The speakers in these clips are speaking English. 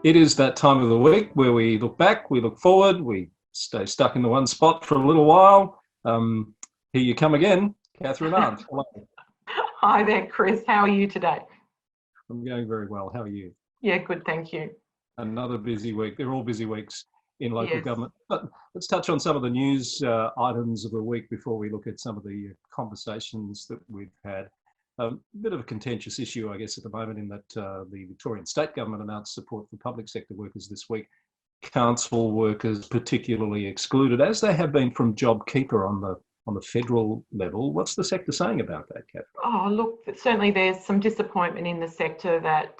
It is that time of the week where we look back, we look forward, we stay stuck in the one spot for a little while. Here you come again, Kathryn Arndt. Hello. Hi there, Chris. How are you today? I'm going very well. How are you? Yeah, good, thank you. Another busy week. They're all busy weeks in local Yes. government. But let's touch on some of the news items of the week before we look at some of the conversations that we've had. A bit of a contentious issue, I guess, at the moment, in that the Victorian state government announced support for public sector workers this week. Council workers particularly excluded, as they have been from JobKeeper on the federal level. What's the sector saying about that, Kathryn? Oh, look, certainly there's some disappointment in the sector that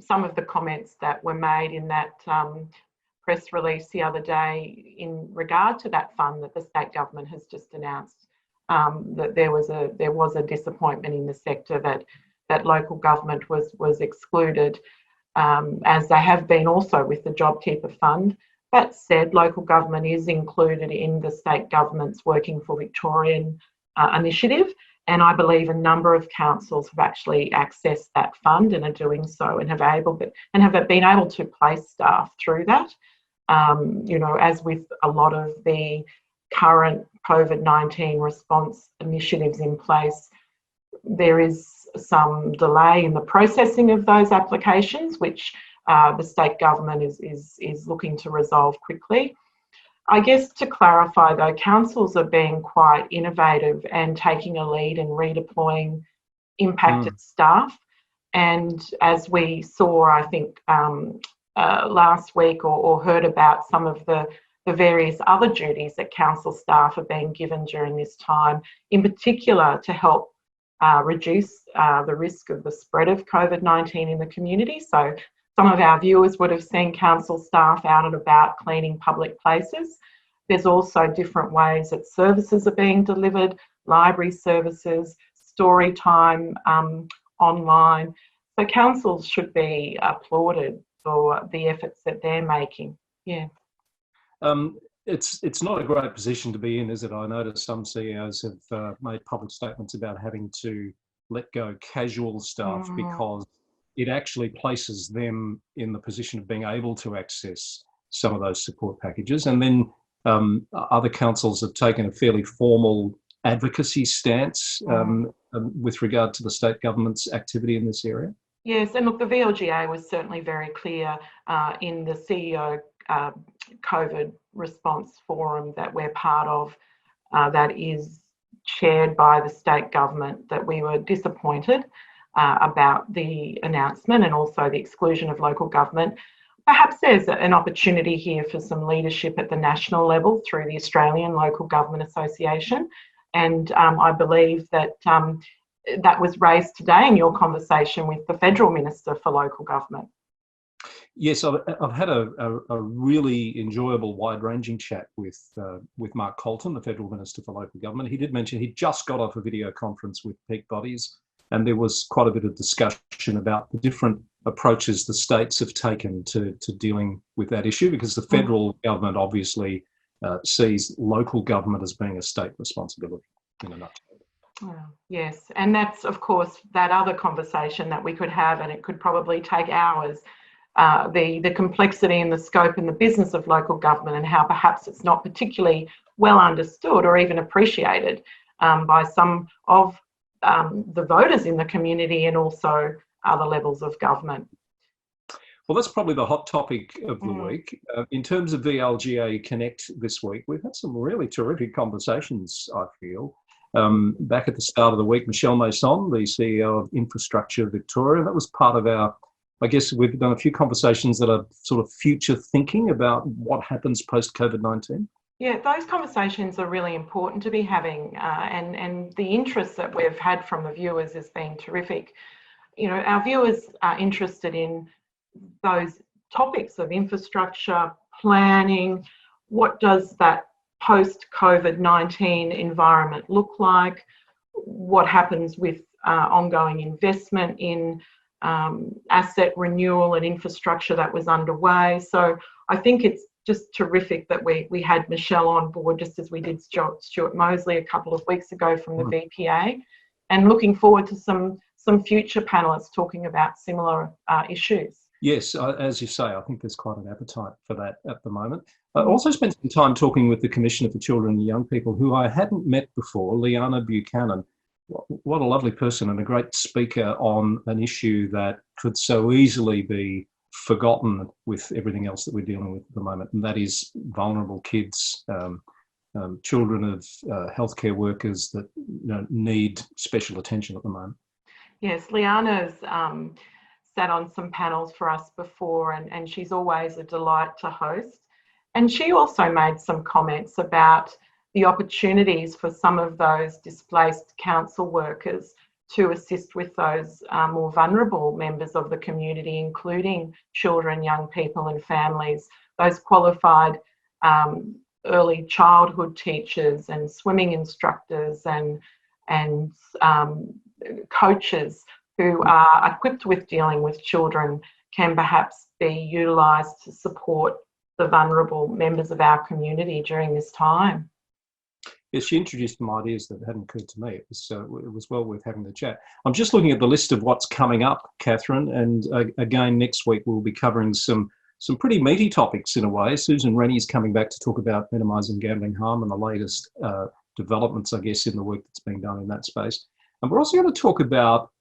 some of the comments that were made in that press release the other day in regard to that fund that the state government has just announced, that there was a disappointment in the sector that local government was excluded, as they have been also with the JobKeeper fund. That said, local government is included in the state government's Working for Victorian initiative, and I believe a number of councils have actually accessed that fund and are doing so, and have been able to place staff through that. As with a lot of the current COVID-19 response initiatives in place, there is some delay in the processing of those applications, which the state government is looking to resolve quickly. I guess to clarify though, councils are being quite innovative and taking a lead in redeploying impacted staff. And as we saw, I think, last week or heard about some of the various other duties that council staff are being given during this time, in particular to help reduce the risk of the spread of COVID-19 in the community. So some of our viewers would have seen council staff out and about cleaning public places. There's also different ways that services are being delivered, library services, story time online. So councils should be applauded for the efforts that they're making. Yeah. It's not a great position to be in, is it? I noticed some CEOs have made public statements about having to let go casual staff because it actually places them in the position of being able to access some of those support packages. And then other councils have taken a fairly formal advocacy stance with regard to the state government's activity in this area. Yes, and look, the VLGA was certainly very clear in the CEO COVID response forum that we're part of, that is chaired by the state government, that we were disappointed about the announcement and also the exclusion of local government. Perhaps there's an opportunity here for some leadership at the national level through the Australian Local Government Association. And I believe that that was raised today in your conversation with the Federal Minister for Local Government. Yes, I've had a really enjoyable, wide-ranging chat with Mark Colton, the Federal Minister for Local Government. He did mention he just got off a video conference with peak bodies, and there was quite a bit of discussion about the different approaches the states have taken to dealing with that issue, because the federal government obviously sees local government as being a state responsibility in a nutshell. Yes, and that's, of course, that other conversation that we could have, and it could probably take hours, the complexity and the scope and the business of local government, and how perhaps it's not particularly well understood or even appreciated by some of the voters in the community and also other levels of government. Well, that's probably the hot topic of the week. In terms of VLGA Connect this week, we've had some really terrific conversations, I feel. Back at the start of the week, Michelle Mason, the CEO of Infrastructure Victoria, that was part of our, I guess we've done a few conversations that are sort of future thinking about what happens post-COVID-19. Yeah, those conversations are really important to be having, and the interest that we've had from the viewers has been terrific. Our viewers are interested in those topics of infrastructure, planning. What does that post-COVID-19 environment look like? What happens with ongoing investment in asset renewal and infrastructure that was underway? So I think it's just terrific that we had Michelle on board, just as we did Stuart Mosley a couple of weeks ago from the VPA, and looking forward to some future panelists talking about similar issues. Yes, as you say, I think there's quite an appetite for that at the moment. I Mm. also spent some time talking with the Commissioner for Children and Young People, who I hadn't met before, Liana Buchanan. What a lovely person and a great speaker on an issue that could so easily be forgotten with everything else that we're dealing with at the moment, and that is vulnerable kids, children of healthcare workers that need special attention at the moment. Yes, Liana's sat on some panels for us before, and she's always a delight to host. And she also made some comments about the opportunities for some of those displaced council workers to assist with those more vulnerable members of the community, including children, young people and families, those qualified early childhood teachers and swimming instructors and coaches who are equipped with dealing with children can perhaps be utilised to support the vulnerable members of our community during this time. Yes, she introduced some ideas that hadn't occurred to me. It was well worth having the chat. I'm just looking at the list of what's coming up, Kathryn, and again next week we'll be covering some pretty meaty topics in a way. Susan Rennie's coming back to talk about minimising gambling harm and the latest developments, I guess, in the work that's being done in that space. And we're also going to talk about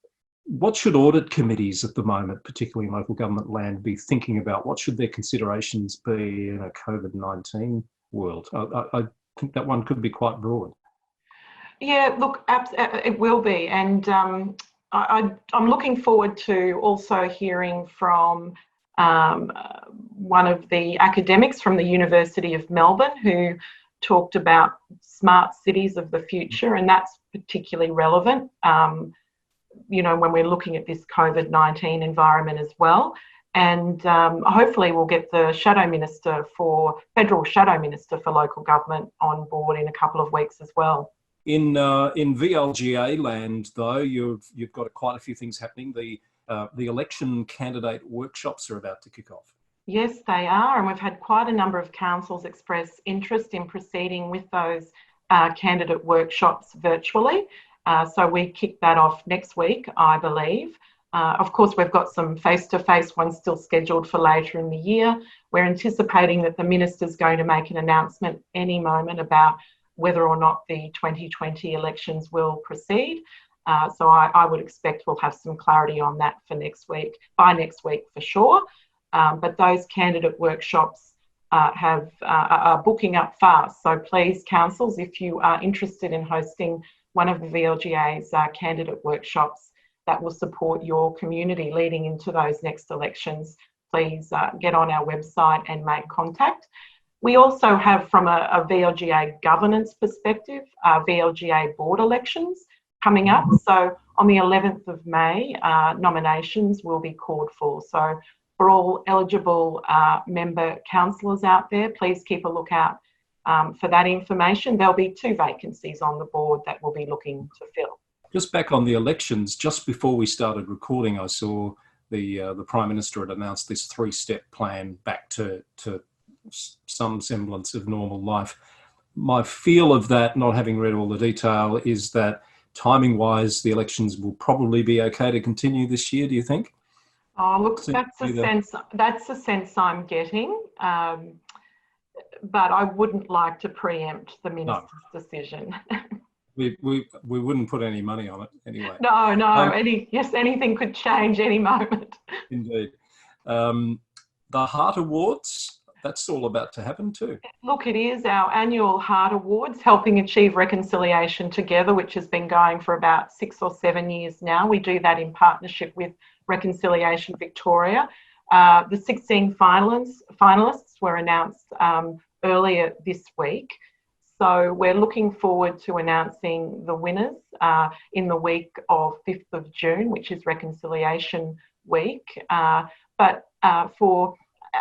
what should audit committees at the moment, particularly in local government land, be thinking about? What should their considerations be in a COVID-19 world? I think that one could be quite broad. Yeah, look, it will be. And I'm looking forward to also hearing from one of the academics from the University of Melbourne who talked about smart cities of the future, and that's particularly relevant, when we're looking at this COVID-19 environment as well. And hopefully we'll get the Federal Shadow Minister for Local Government on board in a couple of weeks as well. In VLGA land, though, you've got quite a few things happening. The election candidate workshops are about to kick off. Yes, they are, and we've had quite a number of councils express interest in proceeding with those candidate workshops virtually. So we kick that off next week, I believe. Of course, we've got some face-to-face ones still scheduled for later in the year. We're anticipating that the Minister's going to make an announcement any moment about whether or not the 2020 elections will proceed. So I would expect we'll have some clarity on that for next week, by next week for sure. But those candidate workshops are booking up fast. So please, councils, if you are interested in hosting one of the VLGA's candidate workshops that will support your community leading into those next elections, please get on our website and make contact. We also have, from a VLGA governance perspective, VLGA board elections coming up. So on the 11th of May, nominations will be called for. So for all eligible member councillors out there, please keep a lookout for that information. There'll be 2 vacancies on the board that we'll be looking to fill. Just back on the elections, just before we started recording, I saw the Prime Minister had announced this 3-step plan back to some semblance of normal life. My feel of that, not having read all the detail, is that timing-wise, the elections will probably be okay to continue this year, do you think? Oh, look, that's a sense I'm getting. But I wouldn't like to preempt the Minister's decision. We wouldn't put any money on it anyway. No. Anything could change any moment. Indeed. The Hart Awards, that's all about to happen too. Look, it is our annual Hart Awards, Helping Achieve Reconciliation Together, which has been going for about 6 or 7 years now. We do that in partnership with Reconciliation Victoria. The 16 finalists were announced earlier this week. So we're looking forward to announcing the winners in the week of 5th of June, which is Reconciliation Week.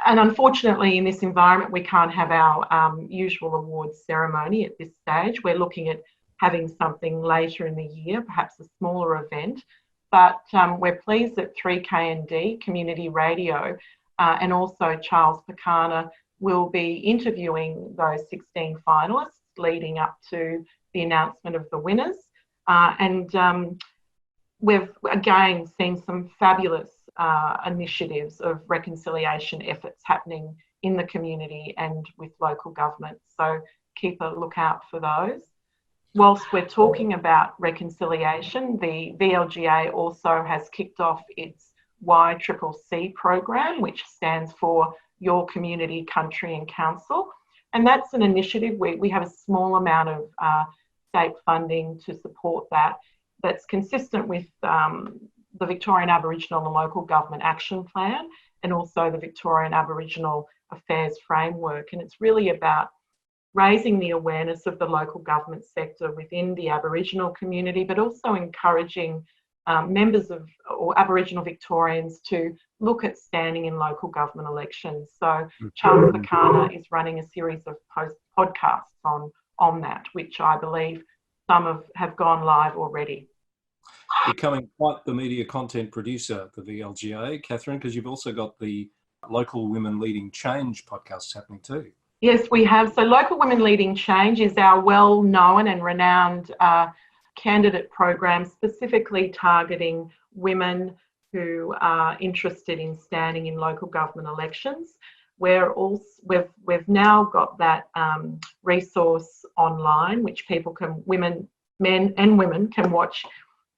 And unfortunately in this environment, we can't have our usual awards ceremony at this stage. We're looking at having something later in the year, perhaps a smaller event. But we're pleased that 3KND Community Radio and also Charles Picana will be interviewing those 16 finalists leading up to the announcement of the winners. And we've again seen some fabulous initiatives of reconciliation efforts happening in the community and with local government. So keep a lookout for those. Whilst we're talking about reconciliation, the VLGA also has kicked off its YCCC program, which stands for Your Community, Country and Council. And that's an initiative where we have a small amount of state funding to support that, that's consistent with the Victorian Aboriginal and Local Government Action Plan and also the Victorian Aboriginal Affairs Framework. And it's really about raising the awareness of the local government sector within the Aboriginal community, but also encouraging members of or Aboriginal Victorians to look at standing in local government elections. So Charles Bacana is running a series of podcasts on that, which I believe some have gone live already. Becoming quite the media content producer, the VLGA, Kathryn, because you've also got the Local Women Leading Change podcast happening too. Yes, we have. So Local Women Leading Change is our well-known and renowned candidate program, specifically targeting women who are interested in standing in local government elections. We've now got that resource online, which people can, men and women can watch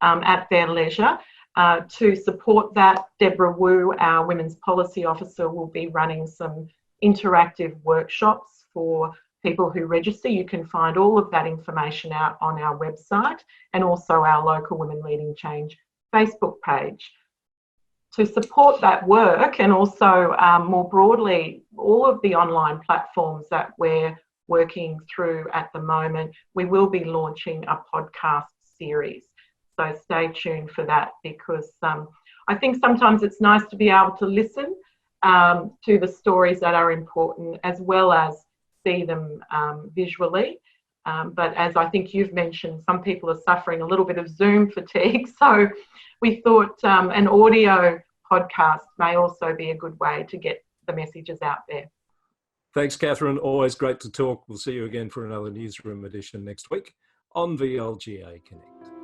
at their leisure. To support that, Deborah Wu, our Women's Policy Officer, will be running some interactive workshops for people who register. You can find all of that information out on our website and also our Local Women Leading Change Facebook page. To support that work and also more broadly, all of the online platforms that we're working through at the moment, we will be launching a podcast series. So stay tuned for that, because I think sometimes it's nice to be able to listen to the stories that are important as well as see them visually. But as I think you've mentioned, some people are suffering a little bit of Zoom fatigue. So we thought an audio podcast may also be a good way to get the messages out there. Thanks, Kathryn. Always great to talk. We'll see you again for another Newsroom edition next week on VLGA Connect.